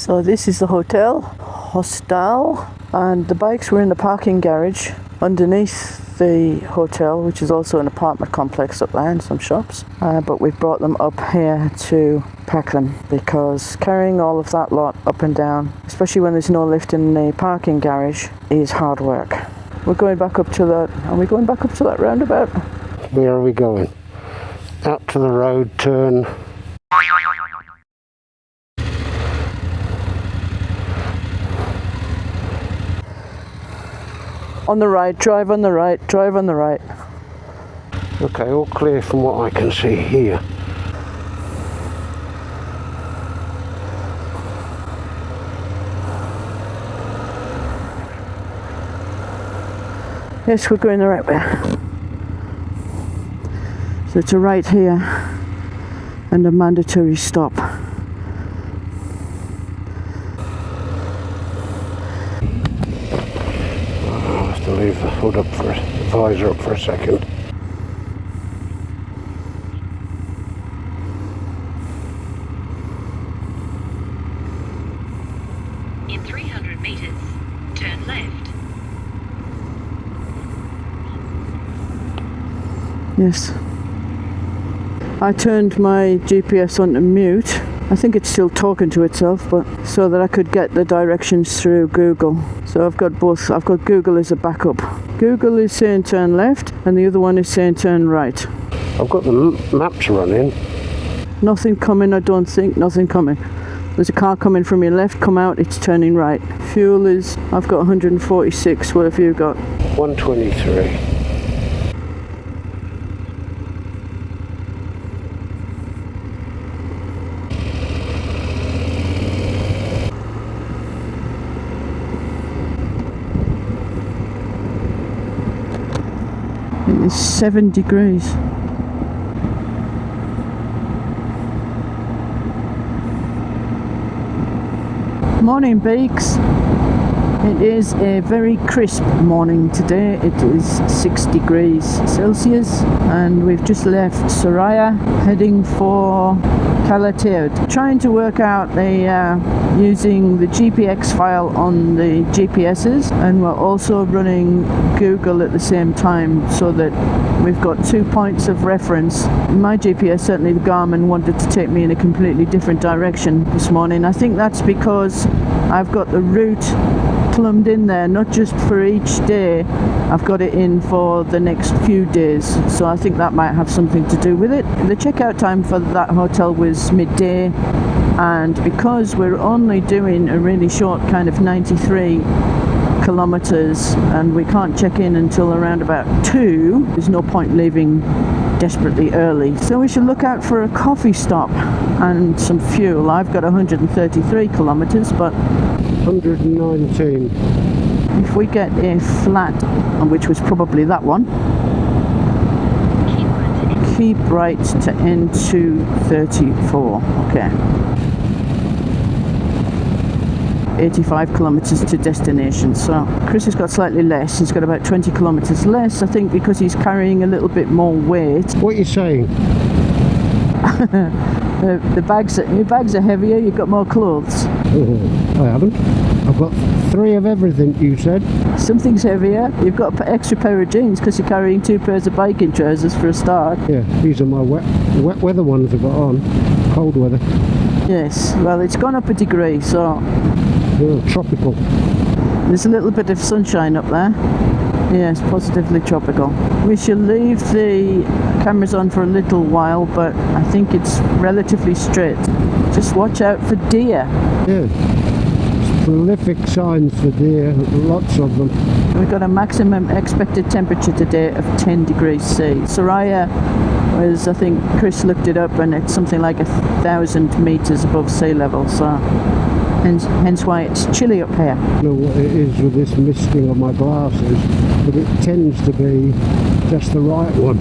So this is the hotel, hostel, and the bikes were in the parking garage underneath the hotel, which is also an apartment complex up there and some shops. But we've brought them up here to park them because carrying all of that lot up and down, especially when there's no lift in the parking garage, is hard work. We're going back up to that. Are we going back up to that roundabout? Where are we going? Out to the road, turn. On the right, drive on the right, drive on the right. Okay, all clear from what I can see here. Yes, we're going the right way. So it's a right here and a mandatory stop. I'll have to leave the hood up for the visor up for a second. In 300 meters, turn left. Yes. I turned my GPS on to mute. I think it's still talking to itself, but so that I could get the directions through Google. So I've got both. I've got Google as a backup. Google is saying turn left, and the other one is saying turn right. I've got the maps running. Nothing coming, I don't think. Nothing coming. There's a car coming from your left. Come out. It's turning right. Fuel is. I've got 146. What have you got? 123. It is 7 degrees. Morning, Beaks. It is a very crisp morning today. It is 6 degrees Celsius and we've just left Soria heading for Pt2. Trying to work out using the GPX file on the GPSs, and we're also running Google at the same time so that we've got 2 points of reference. My GPS, certainly the Garmin, wanted to take me in a completely different direction this morning. I think that's because I've got the route plumbed in there, not just for each day, I've got it in for the next few days, so I think that might have something to do with it. The checkout time for that hotel was midday, and because we're only doing a really short kind of 93 kilometers and we can't check in until around about 2, there's no point leaving desperately early, so we should look out for a coffee stop and some fuel. I've got 133 kilometers, but 119. if we get a flat, which was probably that one, keep right to N234. Okay. 85 kilometers to destination. So Chris has got slightly less. He's got about 20 kilometers less, I think, because he's carrying a little bit more weight. What are you saying? Your bags are heavier. You've got more clothes. I haven't. I've got 3 of everything, you said. Something's heavier. You've got an extra pair of jeans because you're carrying 2 pairs of biking trousers for a start. Yeah, these are my wet weather ones I've got on. Cold weather. Yes, well, it's gone up a degree, so... Oh, tropical. There's a little bit of sunshine up there. Yes, positively tropical. We shall leave the cameras on for a little while, but I think it's relatively straight. Just watch out for deer. Yeah. Prolific signs for deer, lots of them. We've got a maximum expected temperature today of 10 degrees C. Soria was, I think Chris looked it up, and it's something like 1,000 meters above sea level, so hence why it's chilly up here. I don't know what it is with this misting on my glasses, but it tends to be just the right one.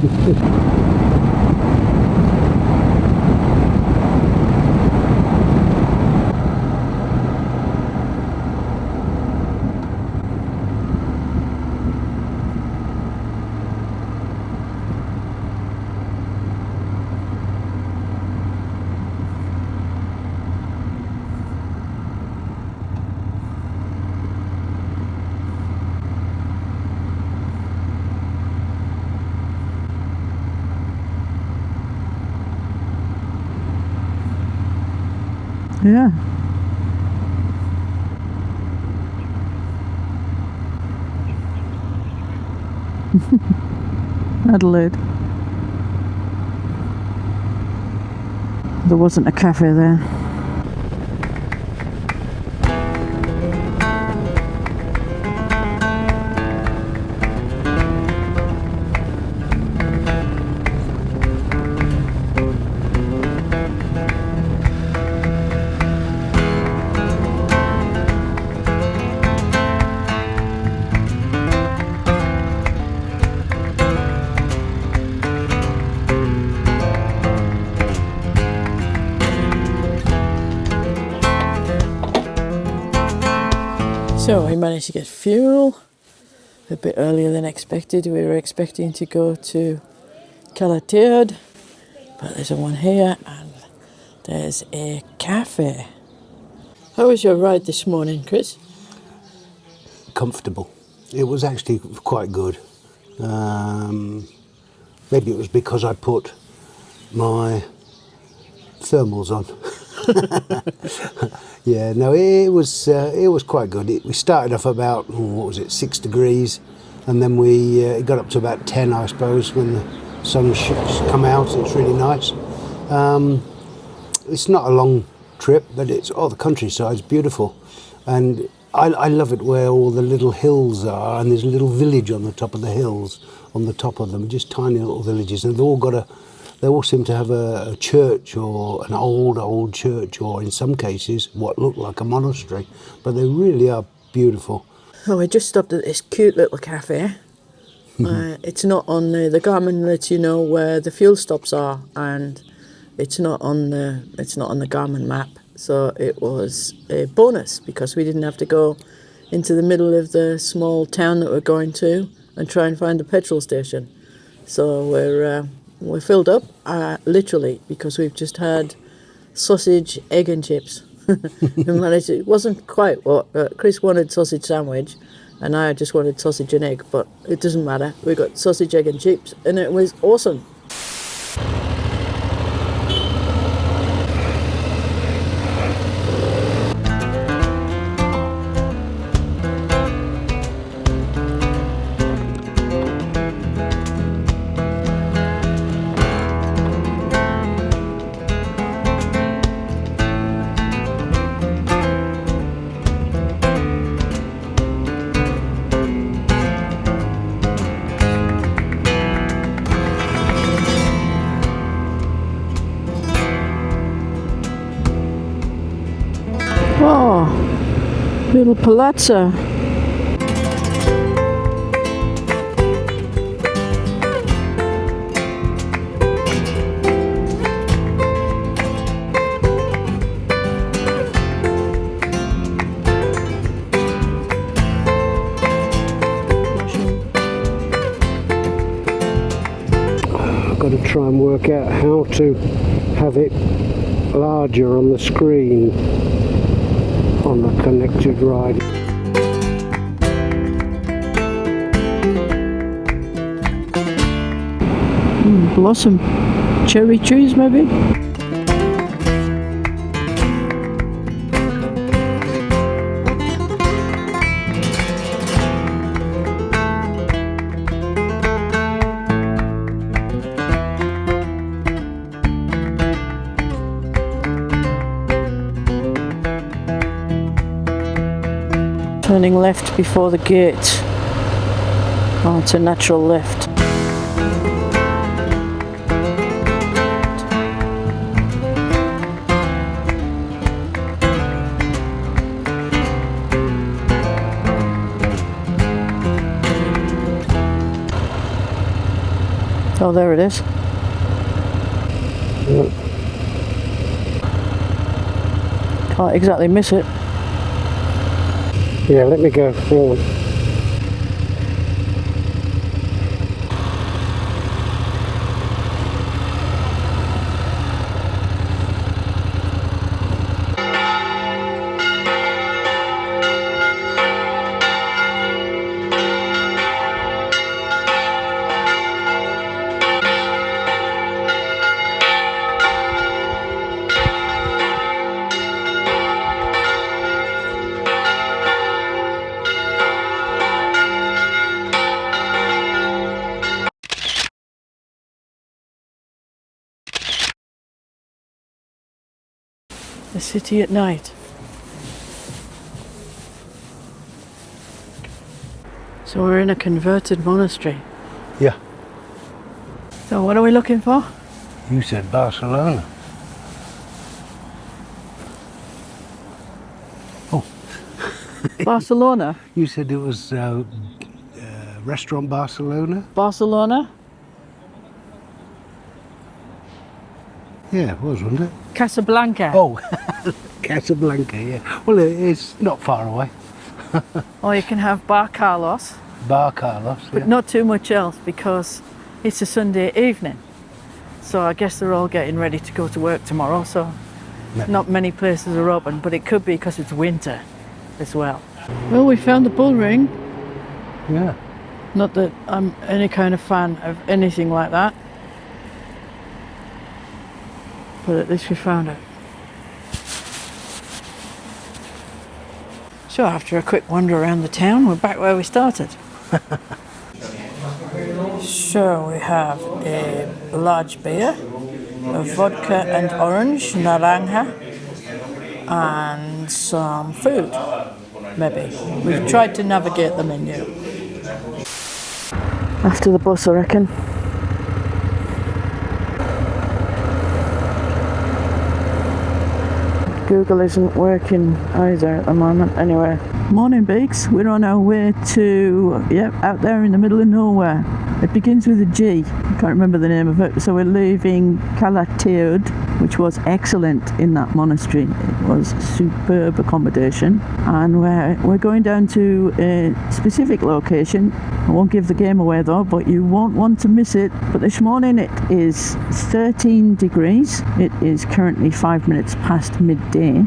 Yeah. Adelaide. There wasn't a cafe there. So we managed to get fuel a bit earlier than expected. We were expecting to go to Tierra, but there's one here and there's a cafe. How was your ride this morning, Chris? Comfortable. It was actually quite good. Maybe it was because I put my thermals on. Yeah, no, it was quite good. We started off about 6 degrees, and then we it got up to about 10, I suppose, when the sun come out. It's really nice. It's not a long trip, but the countryside's beautiful, and I love it where all the little hills are, and there's a little village on the top of the hills, on the top of them, just tiny little villages, and they all seem to have a church, or an old church, or in some cases what look like a monastery, but they really are beautiful. Oh, we just stopped at this cute little cafe. It's not on the Garmin lets you know where the fuel stops are, and it's not on the Garmin map. So it was a bonus because we didn't have to go into the middle of the small town that we're going to and try and find a petrol station. So we're filled up, literally, because we've just had sausage, egg and chips. It wasn't quite what Chris wanted, sausage sandwich, and I just wanted sausage and egg, but it doesn't matter. We got sausage, egg and chips, and it was awesome. Oh, little palazzo. I've got to try and work out how to have it larger on the screen on the connected ride. Blossom cherry trees, maybe? Turning left before the gate. Oh, it's a natural left. Oh, there it is. Can't exactly miss it. Yeah, let me go forward. The city at night. So we're in a converted monastery. Yeah. So what are we looking for? You said Barcelona. Oh. Barcelona? You said it was restaurant Barcelona? Barcelona? Yeah, it was, wasn't it? Casablanca? Oh, Casablanca, yeah. Well, it's not far away. Or you can have Bar Carlos, Bar Carlos, but yeah. not too much else because it's a Sunday evening. So I guess they're all getting ready to go to work tomorrow, so not many places are open, but it could be because it's winter as well. Well, we found the bull ring. Yeah. Not that I'm any kind of fan of anything like that, but at least we found it. So after a quick wander around the town, we're back where we started. So we have a large beer, a vodka and orange, naranja, and some food, maybe. We've tried to navigate the menu. After the bus, I reckon. Google isn't working either at the moment. Anyway, morning Beaks. We're on our way to, out there in the middle of nowhere. It begins with a G. I can't remember the name of it. So we're leaving Calatayud, which was excellent in that monastery. It was superb accommodation. And we're going down to a specific location. I won't give the game away though, but you won't want to miss it. But this morning it is 13 degrees. It is currently 5 minutes past midday.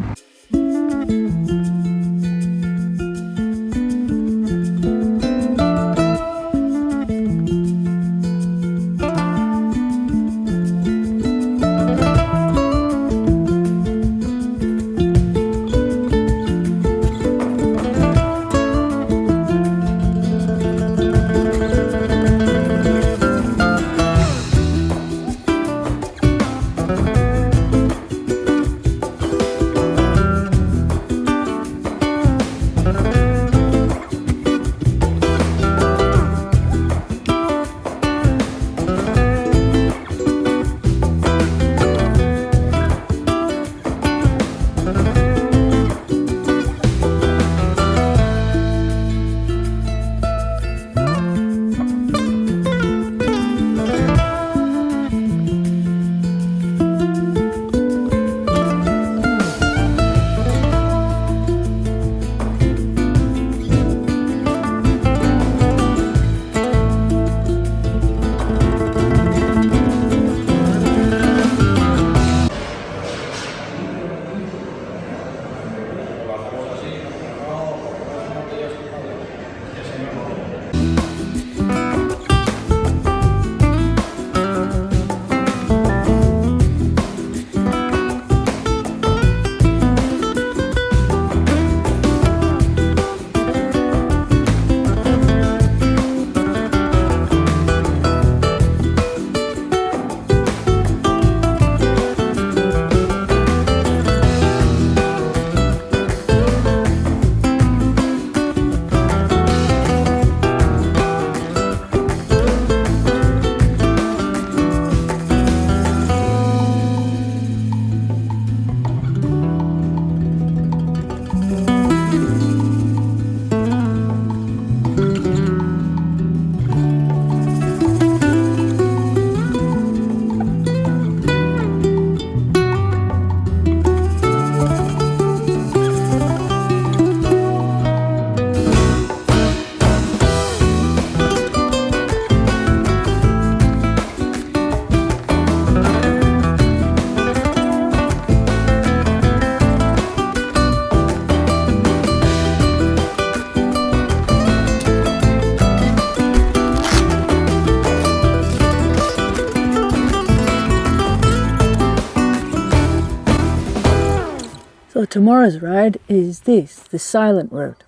So tomorrow's ride is the silent route.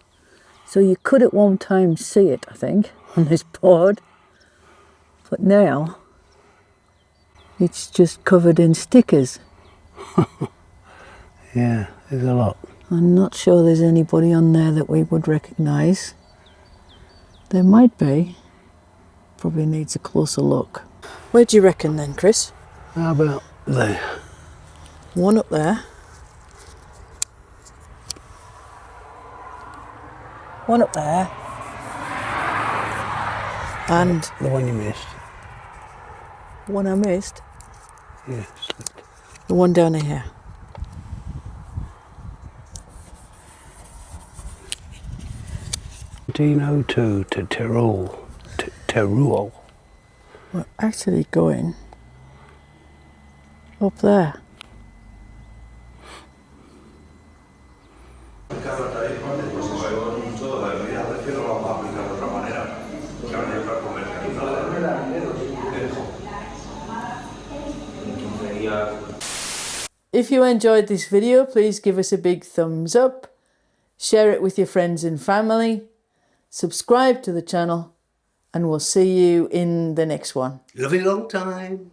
So you could at one time see it, I think, on this board. But now, it's just covered in stickers. Yeah, there's a lot. I'm not sure there's anybody on there that we would recognise. There might be. Probably needs a closer look. Where do you reckon then, Chris? How about there? One up there. One up there. And The one you missed. one I missed. Yeah. The one down here. (1902) to Tyrol. Tyrol. We're actually going up there. If you enjoyed this video, please give us a big thumbs up, share it with your friends and family, subscribe to the channel, and we'll see you in the next one. Lovely long time.